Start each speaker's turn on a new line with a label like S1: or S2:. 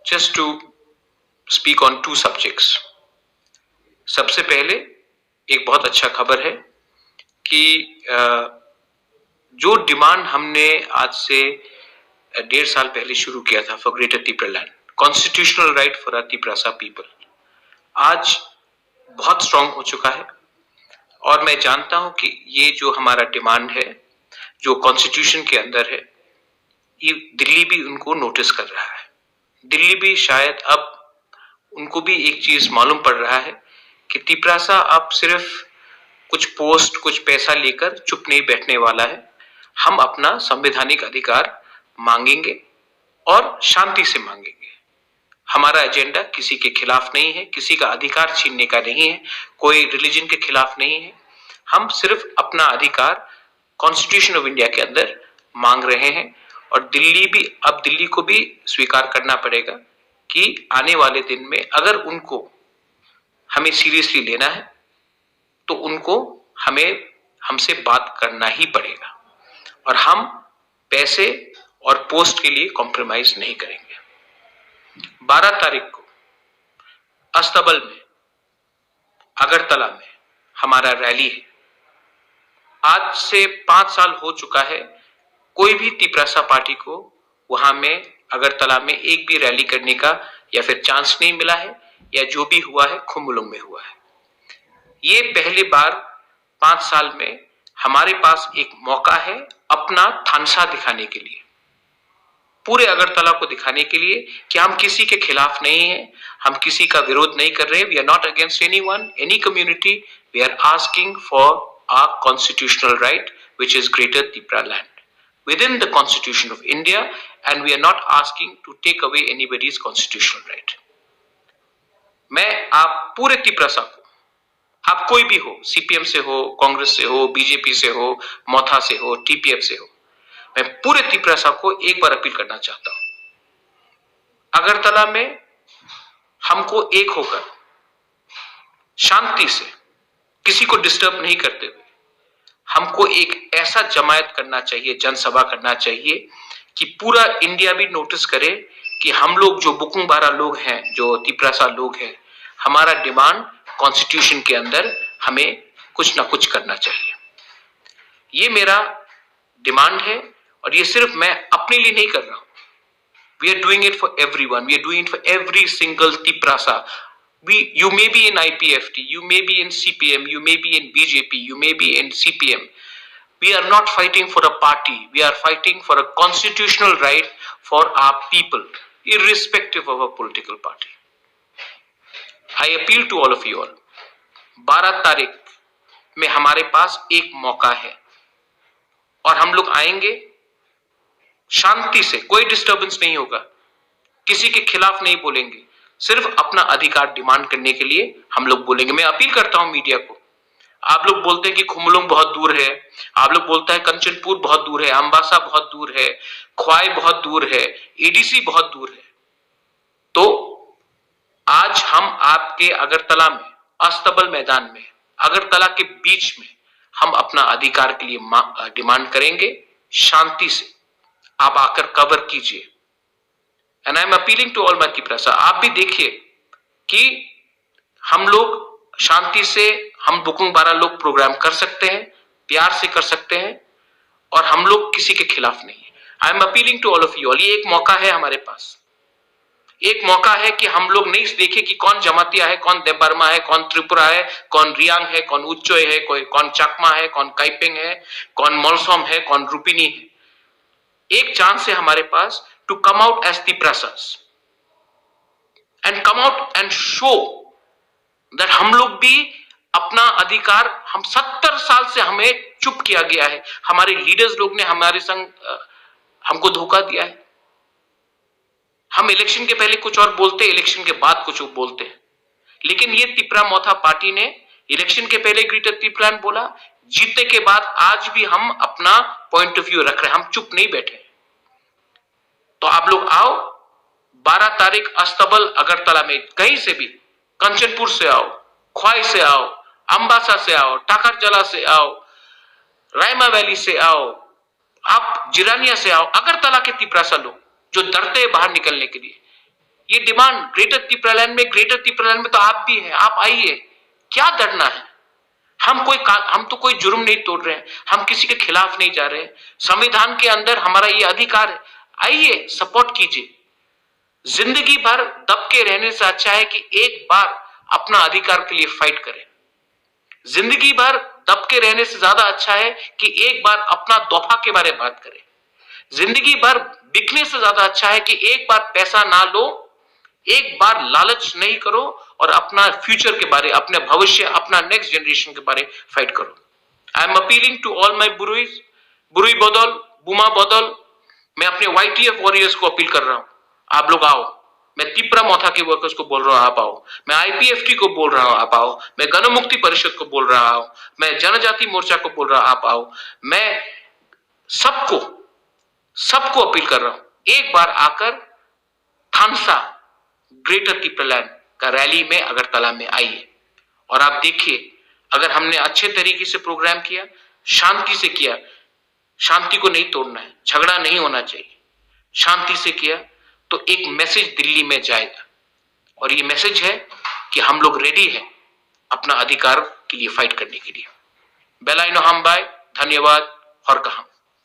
S1: just to speak on two subjects. सबसे पहले एक बहुत अच्छा खबर है कि जो डिमांड हमने आज से 1.5 साल पहले शुरू किया था for greater Tipra land, constitutional right for a Tiprasa people, आज बहुत स्ट्रांग हो चुका है। और मैं जानता हूं कि ये जो हमारा डिमांड है, जो कॉन्स्टिट्यूशन के अंदर है, ये दिल्ली भी उनको नोटिस कर रहा है। दिल्ली भी शायद अब उनको भी एक चीज मालूम पड़ रहा है कि तिपरासा अब सिर्फ कुछ पोस्ट, कुछ पैसा लेकर चुप नहीं बैठने वाला है। हम अपना संवैधानिक अधिकार मांगेंगे और शांति से मांगेंगे। हमारा एजेंडा किसी के खिलाफ नहीं है, किसी का अधिकार छीनने का नहीं है, कोई रिलीजन के खिलाफ नहीं है। हम सिर्फ अपना अधिकार कॉन्स्टिट्यूशन ऑफ इंडिया के अंदर मांग रहे हैं। और दिल्ली को भी स्वीकार करना पड़ेगा कि आने वाले दिन में अगर उनको हमें सीरियसली लेना है तो उनको हमसे बात करना ही पड़ेगा और हम पैसे और पोस्ट के लिए कॉम्प्रोमाइज नहीं करेंगे। 12 तारीख को अस्तबल में, अगरतला में हमारा रैली है। आज से 5 साल हो चुका है, कोई भी तिपरासा पार्टी को वहां में अगरतला में एक भी रैली करने का या फिर चांस नहीं मिला है, या जो भी हुआ है खुमुलुंग में हुआ है। ये पहली बार 5 साल में हमारे पास एक मौका है अपना थानसा दिखाने के लिए, पूरे अगरतला को दिखाने के लिए कि हम किसी के खिलाफ नहीं है, हम किसी का विरोध नहीं कर रहे। We are not against anyone, any community. We are asking for a constitutional right which is greater Tipra land within the Constitution of India, and we are not asking to take away anybody's constitutional right. मैं आप पूरे तिपरासा को, आप कोई भी हो, CPM से हो, कांग्रेस से हो, बीजेपी से हो, मोथा से हो, टीपीएफ से हो, मैं पूरे तिपरासा को एक बार अपील करना चाहता हूं। अगरतला में हमको एक होकर शांति से, किसी को डिस्टर्ब नहीं करते हुए, हमको एक ऐसा जमायत करना चाहिए, जनसभा करना चाहिए कि पूरा इंडिया भी नोटिस करे कि हम लोग जो बुकुंग बारा लोग हैं, जो तिपरासा लोग हैं, हमारा डिमांड कॉन्स्टिट्यूशन के अंदर हमें कुछ ना कुछ करना चाहिए। ये मेरा डिमांड है और ये सिर्फ मैं अपने लिए नहीं कर रहा हूं। We are doing it for everyone, we are doing it for every single Tiprasa. You may be in IPFT, you may be in CPM, you may be in BJP, you may be in CPM. We are not fighting for a party. We are fighting for a constitutional right for our people, irrespective of a political party. I appeal to all of you all. 12 तारीख में हमारे पास एक मौका है और हम लोग आएंगे शांति से, कोई डिस्टर्बेंस नहीं होगा, किसी के खिलाफ नहीं बोलेंगे, सिर्फ अपना अधिकार डिमांड करने के लिए हम लोग बोलेंगे। मैं अपील करता हूं मीडिया को, आप लोग बोलते हैं कि खुमुलुंग बहुत दूर है, आप लोग बोलते हैं कंचनपुर बहुत दूर है, अंबासा बहुत दूर है, ख्वाई बहुत दूर है, एडीसी बहुत दूर है, तो आज हम आपके अगरतला में, अस्तबल मैदान में, अगरतला के बीच में हम अपना अधिकार के लिए डिमांड करेंगे शांति से। आप आकर कवर कीजिए। And I am appealing to all my Tiprasa, आप भी देखिए कि हम लोग शांति से, हम बुकुंग बारा लोग प्रोग्राम कर सकते हैं, प्यार से कर सकते हैं और हम लोग किसी के खिलाफ नहीं है। I am appealing to all of you all. ये एक मौका है हमारे पास, एक मौका है कि हम लोग नहीं देखें कि कौन जमातिया है, कौन देबबर्मा है, कौन त्रिपुरा है, कौन रियांग है, कौन उच्चोय है, कौन चकमा है, कौन काइपेंग है, कौन मोलसोम है, कौन रुपिनी है। एक चांस है हमारे पास to come out as Tiprasas and come out and show that हम लोग भी अपना अधिकार, हम 70 साल से हमें चुप किया गया है, हमारे लीडर्स लोग ने हमारे संग हमको धोखा दिया है। हम इलेक्शन के पहले कुछ और बोलते, इलेक्शन के बाद कुछ और बोलते हैं, लेकिन ये तिपरा मोथा पार्टी ने इलेक्शन के पहले ग्रेटर तिपरा बोला, जीतने के बाद आज भी हम अपना पॉइंट ऑफ व्यू रख रहे हैं, हम चुप नहीं बैठे। तो आप लोग आओ, 12 तारीख अस्तबल अगरतला में, कहीं से भी, कंचनपुर से आओ, ख्वाई से आओ, अंबासा से आओ, टाकरजला से आओ, रायमा वैली से आओ, आप जिरानिया से आओ, अगरतला के तिपरासा लोग जो डरते हैं बाहर निकलने के लिए, ये डिमांड ग्रेटर त्रिपुरालैंड में तो आप भी हैं, आप आइए, क्या डरना है? हम तो कोई जुर्म नहीं तोड़ रहे हैं, हम किसी के खिलाफ नहीं जा रहे हैं, संविधान के अंदर हमारा ये अधिकार है, आइए सपोर्ट कीजिए। जिंदगी भर दब के रहने से अच्छा है कि एक बार अपना अधिकार के लिए फाइट करें। जिंदगी भर दब के रहने से ज्यादा अच्छा है कि एक बार अपना दफा के बारे में बात करें। जिंदगी भर बिकने से ज्यादा अच्छा है कि एक बार पैसा ना लो, एक बार लालच नहीं करो और अपना फ्यूचर के बारे, अपने भविष्य, अपना नेक्स्ट जनरेशन के बारे फाइट करो। I am appealing to all my बुरुइज, बुरुई बदल, बुमा बदल, मैं अपने YTF वॉरियर्स को अपील कर रहा हूं, आप लोग आओ। मैं तिप्रा मोथा के वर्कर्स को बोल रहा हूं, आप आओ। मैं IPFT को बोल रहा हूं, आप आओ। मैं गणमुक्ति परिषद को बोल रहा हूं, मैं जनजाति मोर्चा को बोल रहा हूं, आप आओ। मैं सबको अपील कर रहा हूं, एक बार आकर थानसा ग्रेटर त्रिपुरालैंड का रैली में अगरतला में आइए और आप देखिए, अगर हमने अच्छे तरीके से प्रोग्राम किया, शांति से किया, शांति को नहीं तोड़ना है, झगड़ा नहीं होना चाहिए, शांति से किया तो एक मैसेज दिल्ली में जाएगा और ये मैसेज है कि हम लोग रेडी हैं अपना अधिकार के लिए फाइट करने के लिए। बेलाइनो हम बाय, धन्यवाद और कहा।